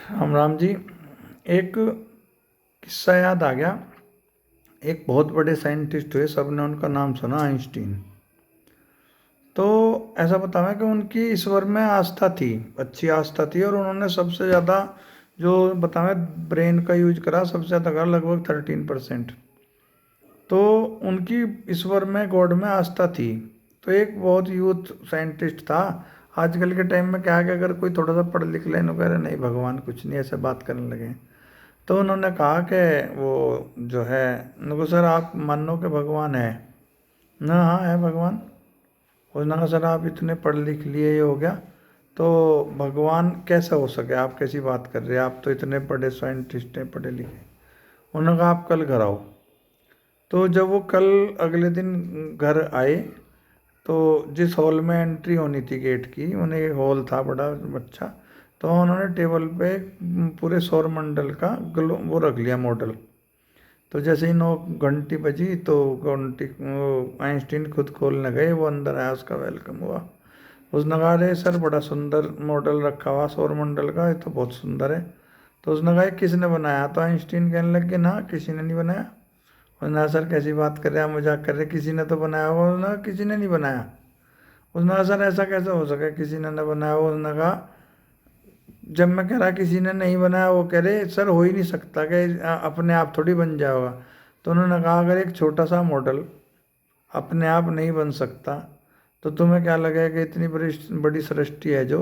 राम राम जी। एक किस्सा याद आ गया। एक बहुत बड़े साइंटिस्ट हुए, सबने उनका नाम सुना, आइंस्टीन। तो ऐसा बताया कि उनकी ईश्वर में आस्था थी, अच्छी आस्था थी, और उन्होंने सबसे ज़्यादा जो बताया ब्रेन का यूज करा, सबसे ज़्यादा करा, लगभग 13%। तो उनकी ईश्वर में, गॉड में आस्था थी। तो एक बहुत यूथ साइंटिस्ट था। आजकल के टाइम में क्या है कि अगर कोई थोड़ा सा पढ़ लिख ले, वगैरह नहीं, भगवान कुछ नहीं, ऐसे बात करने लगे। तो उन्होंने कहा कि वो जो है, उनको, सर आप मानो कि भगवान है ना? हाँ है भगवान। उसने कहा सर आप इतने पढ़ लिख लिए, ये हो गया, तो भगवान कैसे हो सके? आप कैसी बात कर रहे हैं? आप तो इतने बड़े साइंटिस्ट हैं, पढ़े लिखे। उन्होंने कहा आप कल घर आओ। तो जब वो कल अगले दिन घर आए, तो जिस हॉल में एंट्री होनी थी गेट की, उन्हें एक हॉल था बड़ा अच्छा। तो उन्होंने टेबल पे पूरे सौर मंडल का वो रख लिया, मॉडल। तो जैसे ही 9 घंटी बजी, तो घंटी आइंस्टीन खुद खोलने गए, वो अंदर आया, उसका वेलकम हुआ। उसने कहा अरे सर बड़ा सुंदर मॉडल रखा हुआ सौर मंडल का, ये तो बहुत सुंदर है। तो उसने कहा किसने बनाया? तो आइंस्टीन कहने लगे ना, किसी ने नहीं बनाया। उसने कहा सर कैसी बात कर रहे हैं आप, मजाक कर रहे हैं, किसी ने तो बनाया होगा। उसने कहा किसी ने नहीं बनाया। उसने कहा सर ऐसा कैसे हो सके, किसी ने न बनाया? उसने कहा जब मैं कह रहा किसी ने नहीं बनाया, वो कह रहे सर हो ही नहीं सकता कि अपने आप थोड़ी बन जाएगा। तो उन्होंने कहा अगर एक छोटा सा मॉडल अपने आप नहीं बन सकता, तो तुम्हें क्या लगेगा कि इतनी बड़ी बड़ी सृष्टि है जो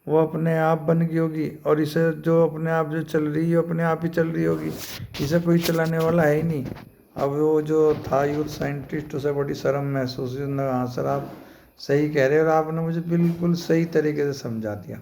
वो अपने आप बन गई होगी, और इसे जो अपने आप जो चल रही है अपने आप ही चल रही होगी, इसे कोई चलाने वाला है ही नहीं। अब वो जो था यूथ साइंटिस्ट, उसे बड़ी शर्म महसूस हुई। हाँ सर आप सही कह रहे हो, और आपने मुझे बिल्कुल सही तरीके से समझा दिया।